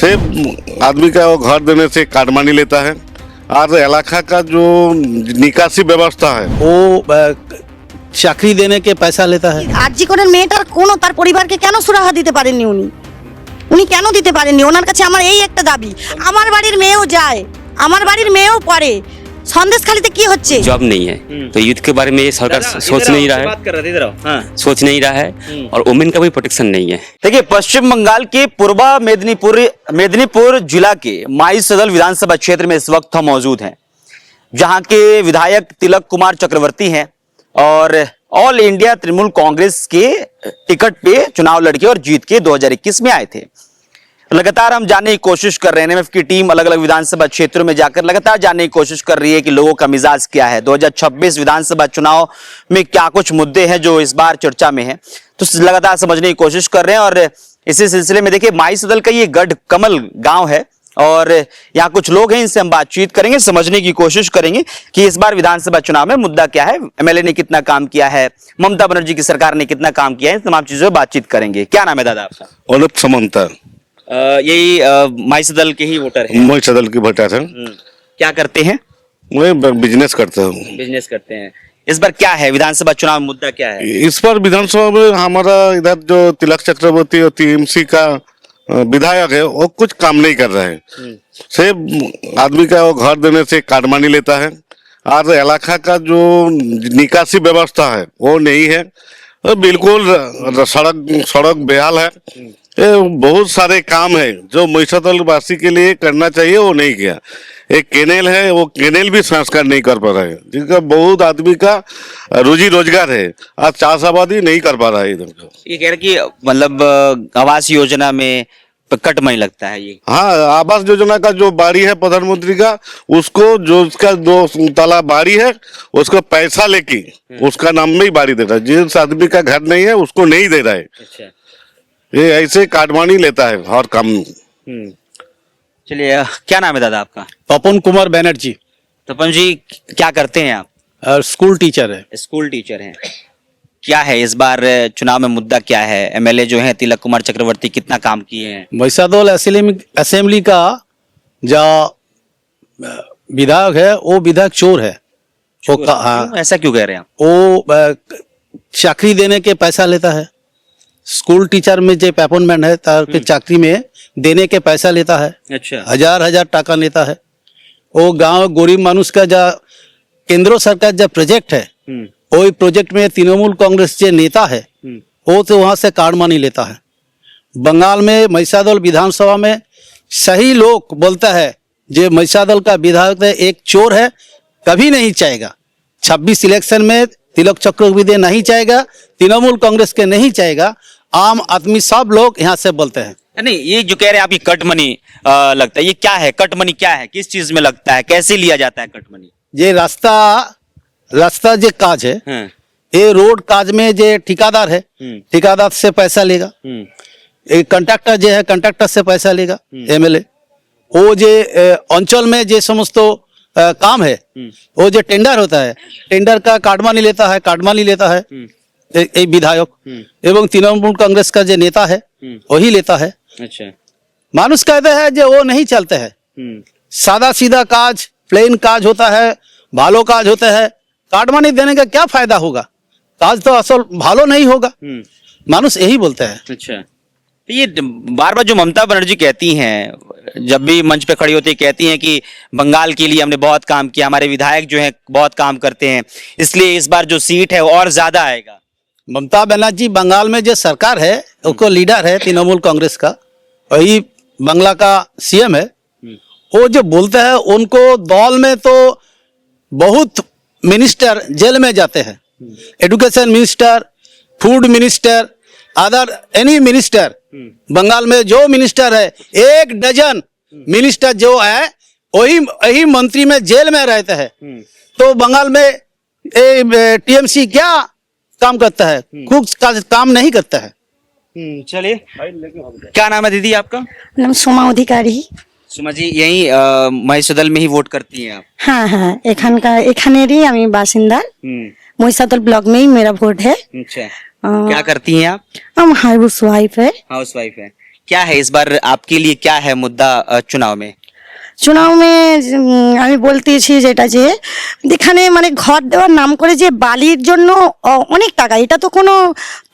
सिर्फ आदमी का वो घर देने से काटमानी लेता है और इलाका का जो निकासी व्यवस्था है वो চাকরি দেনে কে পয়সা লেতা है। আরজি করের মেয়েটার কোনো তার পরিবারকে কেন সুরাহা দিতে পারেননি উনি কেন দিতে পারেননি? ওনার কাছে আমার এই একটা দাবি। আমার বাড়ির মেয়েও যায়, আমার বাড়ির মেয়েও পড়ে। সন্দেশখালীতে কি হচ্ছে? जॉब नहीं है तो यूथ के बारे में ये सरकार सोच नहीं रहा है, सोच नहीं रहा है और वुमेन का भी प्रोटेक्शन नहीं है। देखिए, पश्चिम बंगाल के पूर्वा मेदिनीपुर जिला के माई सदल विधानसभा क्षेत्र में इस वक्त हम मौजूद हैं, जहां के विधायक तिलक कुमार चक्रवर्ती हैं और ऑल इंडिया तृणमूल कांग्रेस के टिकट पे चुनाव लड़के और जीत के 2021 में आए थे। लगातार हम जानने की कोशिश कर रहे हैं, एनएमएफ की टीम अलग अलग विधानसभा क्षेत्रों में जाकर लगातार जानने की कोशिश कर रही है कि लोगों का मिजाज क्या है, 2026 विधानसभा चुनाव में क्या कुछ मुद्दे हैं जो इस बार चर्चा में है, तो लगातार समझने की कोशिश कर रहे हैं। और इसी सिलसिले में देखिए, माई सदल का ये गढ़ कमल गांव है और यहाँ कुछ लोग हैं, इनसे हम बातचीत करेंगे, समझने की कोशिश करेंगे कि इस बार विधानसभा चुनाव में मुद्दा क्या है, एमएलए ने कितना काम किया है, ममता बनर्जी की सरकार ने कितना काम किया है, इन तमाम चीजों पर बातचीत करेंगे। क्या नाम है दादा आपका? अनुप समंता। यही माई सदल के ही वोटर हैं। मैं सदल की भट्टा है। क्या करते हैं? मैं बिजनेस करता हूँ। बिजनेस करते हैं। इस बार क्या है विधानसभा चुनाव में मुद्दा क्या है? इस बार विधानसभा में हमारा इधर जो तिलक चक्रवर्ती और टीएमसी का विधायक है वो कुछ काम नहीं कर रहे हैं। सिर्फ आदमी का वो घर देने से काटमानी लेता है और इलाका का जो निकासी व्यवस्था है वो नहीं है, बिल्कुल सड़क बेहाल है। बहुत सारे काम है जो महिषादल वासी के लिए करना चाहिए वो नहीं किया। एक केनेल है, वो केनेल भी संस्कार नहीं कर पा रहा है, जिसका बहुत आदमी का रोजी रोजगार है, आज चाष आबादी नहीं कर पा रहा है इधर। ये कह रहे कि मतलब आवास योजना में कट मनी लगता है ये। हाँ, आवास योजना का जो बाड़ी है प्रधानमंत्री का, उसको जो उसका 2 ताला बाड़ी है उसको पैसा लेके उसका नाम में ही बाड़ी दे रहा है। जिस आदमी का घर नहीं है उसको नहीं दे रहा है। अच्छा, ये ऐसे काटमानी लेता है हर काम। चलिए, क्या नाम है दादा आपका? तपन कुमार बनर्जी। तपन जी, क्या करते हैं आप? और स्कूल टीचर है। स्कूल टीचर हैं। क्या है इस बार चुनाव में मुद्दा क्या है? एमएलए जो है तिलक कुमार चक्रवर्ती कितना काम किए हैं? महिषादोल असेंबली का जो विधायक है वो विधायक चोर है। हाँ, ऐसा क्यों कह रहे हैं आप? वो चाकरी देने के पैसा लेता है। स्कूल टीचर में जो अपॉइंटमेंट है ताकि चाकरी में देने के पैसा लेता है। अच्छा, हजार टाका लेता है। वो गांव गरीब मानुष का जो केंद्र सरकार जो प्रोजेक्ट है वही प्रोजेक्ट में तृणमूल कांग्रेस जो नेता है वो तो वहां से काटमानी लेता है। बंगाल में महिषादल विधानसभा में सही लोग बोलता है जो महिषादल का विधायक है एक चोर है, कभी नहीं चाहेगा। 26 इलेक्शन में तिलक चक्रवर्ती नहीं चाहेगा, तृणमूल कांग्रेस के नहीं चाहेगा, आम आदमी सब लोग यहाँ से बोलते हैं। नहीं, ये जो कह रहे हैं आपकी कट मनी लगता है, ये क्या है? कट मनी क्या है? किस चीज में लगता है? कैसे लिया जाता है कट मनी? ये रास्ता जो काज है, ये रोड काज में जो ठेकेदार है ठेकेदार से पैसा लेगा। कंट्रैक्टर जो है कंट्रैक्टर से पैसा लेगा। एमएलए वो जो अंचल में जो समस्त काम है वो जो टेंडर होता है टेंडर का काटमानी लेता है एक विधायक एवं तृणमूल कांग्रेस का जो नेता है वही लेता है। अच्छा, मानुष कहते हैं जो वो नहीं चलते हैं, सादा सीधा काज प्लेन काज होता है, भालो काज होता है, काटमानी देने का क्या फायदा होगा? काज तो असल भालो नहीं होगा, मानुष यही बोलते हैं। अच्छा, तो ये बार बार जो ममता बनर्जी कहती हैं, जब भी मंच पे खड़ी होती कहती हैं कि बंगाल के लिए हमने बहुत काम किया, हमारे विधायक जो हैं बहुत काम करते हैं, इसलिए इस बार जो सीट है वो और ज्यादा आएगा। ममता बनर्जी बंगाल में जो सरकार है उसको लीडर है तृणमूल कांग्रेस का, वही बंगला का सीएम है। वो जो बोलते हैं उनको दौल में तो बहुत मिनिस्टर जेल में जाते हैं, education minister, food minister, other any minister, Bengal में जो मिनिस्टर है 1 डजन मिनिस्टर जो है वही मंत्री में जेल में रहते हैं। तो बंगाल में टीएमसी क्या काम करता है? कुछ काम नहीं करता है। चलिए, क्या नाम है दीदी आपका? नाम सोमा अधिकारी। सुमा जी, यही महिषादल में ही वोट करती हैं आप? हाँ, एखानेरই আমি বাসিন্দা। महिषादल ब्लॉक में ही मेरा वोट है। अच्छा, क्या करती हैं आप? हम हाउस वाइफ है। हाउस वाइफ है। क्या है इस बार आपके लिए, क्या है मुद्दा चुनाव में? চুনাও আমি বলতেছি যেটা যে এখানে মানে ঘর দেওয়ার নাম করে যে বালির জন্য অনেক টাকা, এটা তো কোনো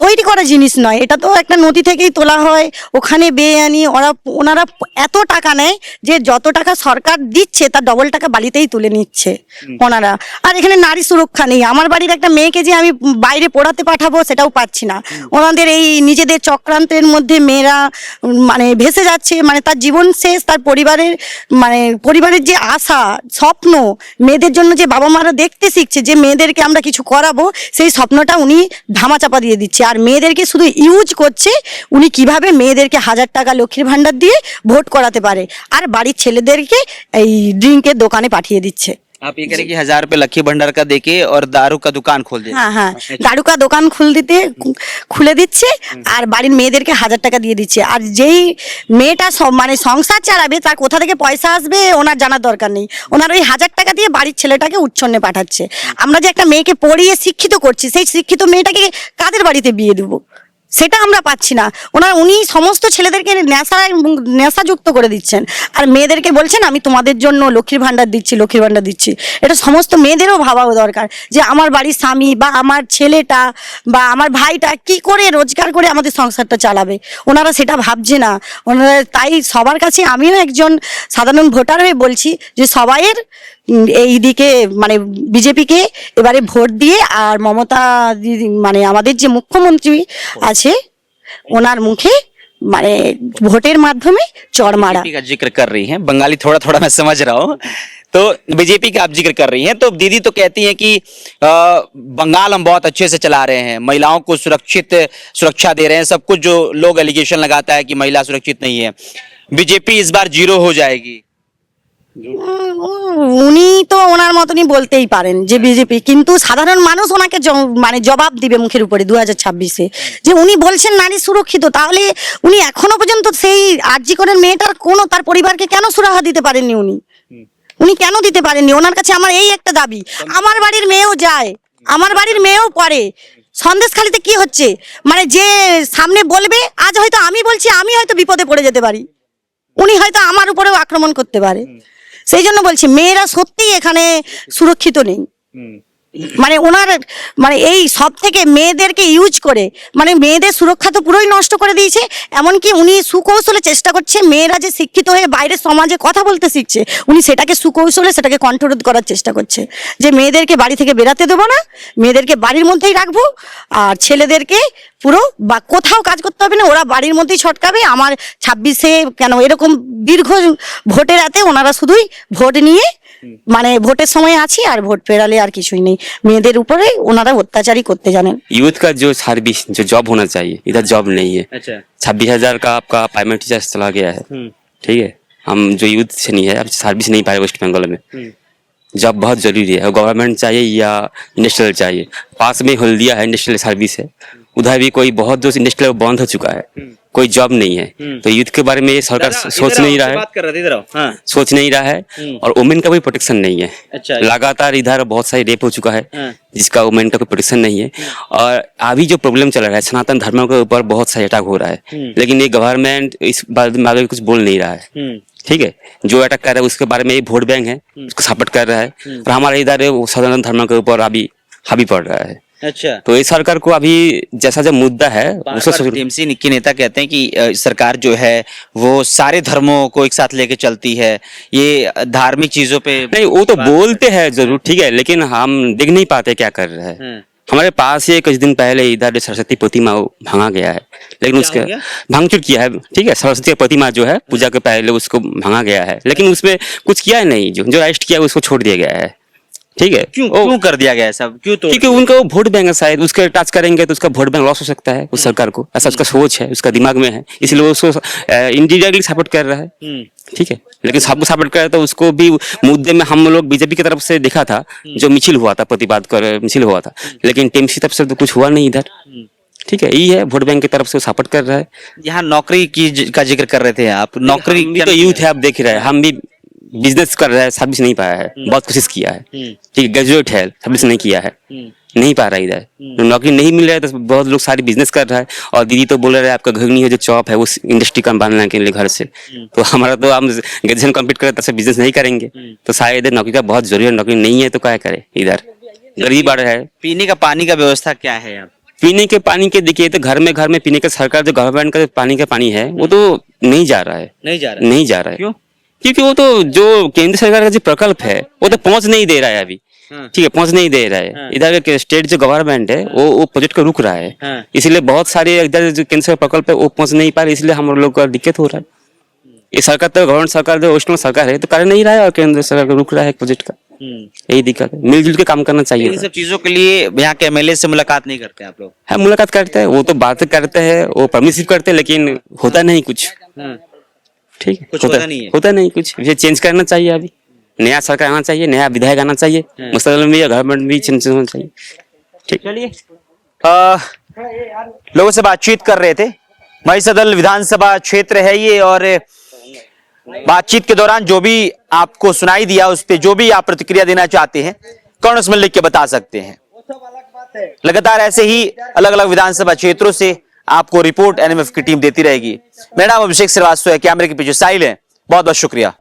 তৈরি করা জিনিস নয়, এটা তো একটা নদী থেকেই তোলা হয়, ওখানে বেআইনি ওনারা এত টাকা নেয় যে যত টাকা সরকার দিচ্ছে তার ডবল টাকা বালিতেই তুলে নিচ্ছে ওনারা। আর এখানে নারী সুরক্ষা নেই, আমার বাড়ির একটা মেয়েকে যে আমি বাইরে পড়াতে পাঠাবো সেটাও পাচ্ছি না। ওনাদের এই নিজেদের চক্রান্তের মধ্যে মেয়েরা মানে ভেসে যাচ্ছে, মানে তার জীবন শেষ, তার পরিবারের মানে পরিবারের যে আশা স্বপ্ন মেয়েদের জন্য যে বাবা মারা দেখতে শিখছে যে মেয়েদেরকে আমরা কিছু করাবো, সেই স্বপ্নটা উনি ধামাচাপা দিয়ে দিচ্ছে। আর মেয়েদেরকে শুধু ইউজ করছে উনি কিভাবে মেয়েদেরকে 1000 টাকা লক্ষ্মীর ভান্ডার দিয়ে ভোট করাতে পারে, আর বাড়ির ছেলেদেরকে এই ড্রিঙ্কের দোকানে পাঠিয়ে দিচ্ছে। आप ये करें कि 1000 रुपए लक्की भंडार का देके और दारू का दुकान खोल दे। হ্যাঁ হ্যাঁ, দারুকা দোকান খুলে দিচ্ছে আর বাড়ির মেয়েদেরকে 1000 টাকা দিয়ে দিচ্ছে। আর যেই মেয়েটা মানে সংসার চালাবে তার কোথা থেকে পয়সা আসবে ওনার জানার দরকার নেই, ওনার ওই 1000 টাকা দিয়ে বাড়ির ছেলেটাকে উচ্ছন্নে পাঠাচ্ছে। আমরা যে একটা মেয়েকে পড়িয়ে শিক্ষিত করছি, সেই শিক্ষিত মেয়েটাকে কাদের বাড়িতে বিয়ে দেবো সেটা আমরা পাচ্ছি না। উনি সমস্ত ছেলেদেরকে নেশাযুক্ত করে দিচ্ছেন, আর মেয়েদেরকে বলছেন আমি তোমাদের জন্য লক্ষ্মীর ভান্ডার দিচ্ছি, লক্ষ্মীর ভান্ডার দিচ্ছি। এটা সমস্ত মেয়েদেরও ভাবা দরকার যে আমার বাড়ির স্বামী বা আমার ছেলেটা বা আমার ভাইটা কি করে রোজগার করে আমাদের সংসারটা চালাবে, ওনারা সেটা ভাবছে না। ওনারা তাই সবার কাছে আমিও একজন সাধারণ ভোটার হয়ে বলছি যে সবাইয়ের এই দিকে মানে বিজেপিকে এবারে ভোট দিয়ে, আর মমতা দিদি মানে আমাদের যে মুখ্যমন্ত্রী আছে ওনার মুখে মানে ভোটের মাধ্যমে চড় মারা। बीजेपी का जिक्र कर रही हैं, बंगाली थोड़ा थोड़ा मैं समझ रहा हूँ, तो बीजेपी का आप जिक्र कर रही हैं, तो दीदी तो कहती हैं कि बंगाल हम बहुत अच्छे से चला रहे हैं, महिलाओं को सुरक्षा दे रहे हैं, सब कुछ जो लोग एलिगेशन लगाता है कि महिला सुरक्षित नहीं है, बीजेपी इस बार 0 हो जाएगी। উনি তো ওনার মতনই বলতেই পারেন যে বিজেপি, কিন্তু সাধারণ মানুষ ওনাকে মানে জবাব দিবে মুখের উপরে 2026-এ যে উনি বলছেন নারী সুরক্ষিত, তাহলে উনি এখনো পর্যন্ত সেই আরজি করেন মেয়েটার কোনো তার পরিবারকে কেন সুরাহা দিতে পারেননি? উনি কেন দিতে পারেননি? ওনার কাছে আমার এই একটা দাবি, আমার বাড়ির মেয়েও যায়, আমার বাড়ির মেয়েও পড়ে, সন্দেশখালিতে কি হচ্ছে মানে যে সামনে বলবে, আজ হয়তো আমি বলছি আমি হয়তো বিপদে পড়ে যেতে পারি, উনি হয়তো আমার উপরেও আক্রমণ করতে পারে। সেই জন্য বলছি মেয়েরা সত্যিই এখানে সুরক্ষিত নেই। মানে ওনার মানে এই সব থেকে মেয়েদেরকে ইউজ করে মানে মেয়েদের সুরক্ষা তো পুরোই নষ্ট করে দিয়েছে। এমনকি উনি সুকৌশলে চেষ্টা করছে মেয়েরা যে শিক্ষিত হয়ে বাইরের সমাজে কথা বলতে শিখছে, উনি সেটাকে সুকৌশলে সেটাকে কন্ট্রোল করার চেষ্টা করছে যে মেয়েদেরকে বাড়ি থেকে বেরাতে দেবো না, মেয়েদেরকে বাড়ির মধ্যেই রাখবো, আর ছেলেদেরকে পুরো বা কোথাও কাজ করতে হবে না, ওরা বাড়ির মধ্যেই ছটকাবে। আমার 26-এ কেন এরকম দীর্ঘ ভোটের রাতে ওনারা শুধুই ভোট নিয়ে মানে ভোটের সময় আছি আর ভোট পেরালে আর কিছুই নেই, মেয়েদের উপরে ওনারা অত্যাচারই করতে জানেন। यूथ का जो सर्विस जो जॉब होना चाहिए, इधर जॉब नहीं है। अच्छा 26,000 का आपका प्राइमरी टीचर चला गया है, ठीक है। हम जो यूथ से नहीं है, अब सर्विस नहीं पाए वेस्ट बंगाल में। जॉब बहुत जरूरी है, गवर्नमेंट चाहिए या इंडस्ट्रियल चाहिए। पास में हल्दिया है इंडस्ट्रियल सर्विस है, उधर भी कोई बहुत जो इंडस्ट्रियल बंद हो चुका है, कोई जॉब नहीं है। तो यूथ के बारे में ये सरकार सोच नहीं रहा है, बात कर रहे थे, इधर आओ। हाँ सोच नहीं रहा है, और वुमेन का कोई प्रोटेक्शन नहीं है। अच्छा लगातार इधर बहुत सारी रेप हो चुका है, हाँ। जिसका वुमेन का कोई प्रोटेक्शन नहीं है। और अभी जो प्रॉब्लम चल रहा है सनातन धर्म के ऊपर बहुत सारे अटैक हो रहा है, लेकिन ये गवर्नमेंट इस बारे में आगे कुछ बोल नहीं रहा है, ठीक है। जो अटैक कर रहा है उसके बारे में ये वोट बैंक है, उसको सपोर्ट कर रहा है, और हमारे इधर वो सनातन धर्म के ऊपर अभी हावी पड़ रहा है। अच्छा तो ये सरकार को अभी जैसा जो मुद्दा है उसको टीएमसी के नेता कहते हैं कि सरकार जो है वो सारे धर्मों को एक साथ लेके चलती है, ये धार्मिक चीजों पे नहीं, वो तो बोलते हैं जरूर, ठीक है, लेकिन हम देख नहीं पाते क्या कर रहे हैं। हमारे पास ही कुछ दिन पहले इधर सरस्वती प्रतिमा भांगा गया है, लेकिन उसके भांगचूर किया है, ठीक है। सरस्वती प्रतिमा जो है पूजा के पहले उसको भांगा गया है, लेकिन उसमें कुछ किया है नहीं, जो अरेस्ट किया उसको छोड़ दिया गया है, ठीक है। क्यों कर दिया गया है सब, क्यों? तो क्योंकि उनका वो वोट बैंक है, शायद उसके टच करेंगे तो उसका वोट बैंक लॉस हो सकता है उस सरकार को, ऐसा उसका सोच है, उसका दिमाग में है, इसलिए वो उसको इंडिरेक्टली सपोर्ट कर रहा है, ठीक है। लेकिन सबको सपोर्ट कर रहा है तो उसको भी मुद्दे में हम लोग बीजेपी की तरफ से देखा था जो मिছিল हुआ था, प्रतिवाद कर मिছিল हुआ था, लेकिन टीएमसी तरफ से तो कुछ हुआ नहीं इधर, ठीक है। यही है वोट बैंक की तरफ से सपोर्ट कर रहा है। यहाँ नौकरी का जिक्र कर रहे थे आप, नौकरी हम भी तो यूथ है, आप देख रहे हैं, हम भी बिजनेस कर रहा है, सर्विस नहीं पाया है, बहुत कोशिश किया है, ठीक है। ग्रेजुएट है, सर्विस नहीं किया है, नहीं पा रहा इधर। नौकरी नहीं मिल रहा है तो बहुत लोग सारे बिजनेस कर रहा है। और दीदी तो बोल रहे हैं आपका घर नहीं है जो चॉप है उस इंडस्ट्री का बनने के लिए घर से, तो हमारा तो हम ग्रेजुएशन कंप्लीट करें तब बिजनेस नहीं करेंगे, तो शायद इधर नौकरी का बहुत जरूरी है। नौकरी नहीं है तो क्या करे, इधर गरीब बढ़ रहा है। पीने का पानी का व्यवस्था क्या है यहाँ? पीने के पानी के देखिए तो घर में पीने का सरकार जो गवर्नमेंट का जो पानी का पानी है वो तो नहीं जा रहा है, नहीं जा रहा नहीं जा रहा है। क्यों? क्योंकि वो तो जो केंद्र सरकार का जो प्रकल्प है वो तो पहुंच नहीं दे रहा है अभी। ठीक है, पहुंच नहीं दे रहा है। इधर के स्टेट जो गवर्नमेंट है वो प्रोजेक्ट को रुक रहा है, इसलिए बहुत सारे इधर जो केंद्र सरकार प्रकल्प है वो पहुंच नहीं पा रहे, इसलिए हम लोग का दिक्कत हो रहा है। ये सरकार तो गवर्नमेंट सरकार जो नेशनल सरकार है तो कर नहीं रहा है और केंद्र सरकार को रुक रहा है प्रोजेक्ट का, यही दिक्कत है। मिलजुल के काम करना चाहिए। इन सब चीजों के लिए यहाँ के एमएलए से मुलाकात नहीं करते आप लोग? हाँ, मुलाकात करते हैं, वो तो बातें करते हैं, वो परमिसिव करते हैं, लेकिन होता नहीं कुछ। ठीक है, कुछ होता नहीं है। होता नहीं कुछ। ये चेंज करना चाहिए, अभी नया सरकार आना चाहिए, नया विधायक आना चाहिए, मुस्तकबिल में गवर्नमेंट भी चेंज होना चाहिए। ठीक, चलिए लोगों से बातचीत कर रहे थे। महिसदल विधानसभा क्षेत्र है ये, और बातचीत के दौरान जो भी आपको सुनाई दिया उस पे जो भी आप प्रतिक्रिया देना चाहते हैं कमेंट उसमें लिख के बता सकते हैं। लगातार ऐसे ही अलग अलग विधानसभा क्षेत्रों से आपको रिपोर्ट एनएमएफ की टीम देती रहेगी। मेरा नाम अभिषेक श्रीवास्तव है, कैमरे के पीछे साहिल है। बहुत बहुत शुक्रिया।